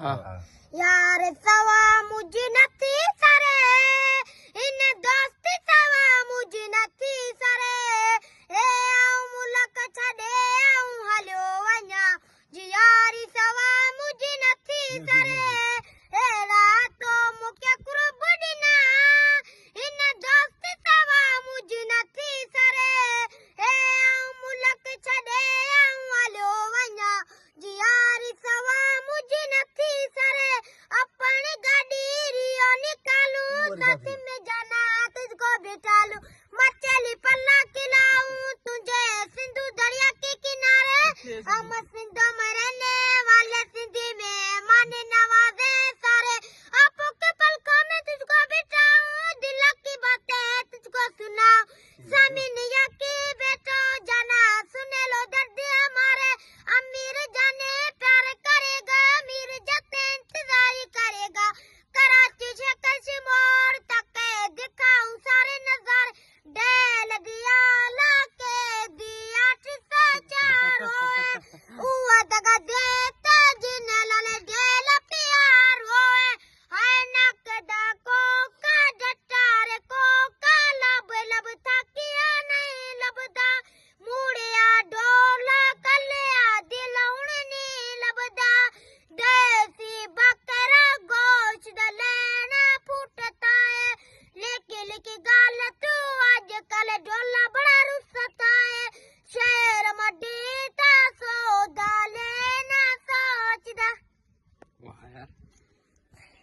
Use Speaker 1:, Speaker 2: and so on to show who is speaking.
Speaker 1: यार सवा मुझ नथी सरे इन दोस्त सवा मुझ नथी सरे ए आऊं मुलक छॾे आऊं हलियो वञा जी यारी सवा मुझ नथी सरे ए रातो मूंखे कुर्ब ॾिना इन दोस्त सवा मुझ नथी सरे ए आऊं मुलक छॾे आऊं हलियो वञा जी यारी सवा मुझ नथी सरे अपनी गाड़ी रियो निकालूं साथ में जाना तुझको बिठालूं मछली पल्ला खिलाऊं तुझे सिंधु दरिया के किनारे हम सिंधु में रहने वाले सिंधी में माने नवाजे सारे आपो के पलकों में तुझको बिठाऊं दिल की बातें तुझको सुनाऊं सामिनिया की बेटो जाना सुने लो दर्द हमारे अमीर जाने प्यार करेगा अमीर जाते इंतजार करेगा कराची से कश्मीर तक दिखाऊं सारे नजारे डेल दिया लाके दिया से चार होए हुआ दगा देते जिन्हें लाले डेल प्यार होए हाय नक डाको का डटारे को का लब लब था किया नहीं लबदा मुड़िया डोल कलिया दिल उड़नी लबदा देसी बकरा गोश्त लेना फूटता है लेके लेके गाल तू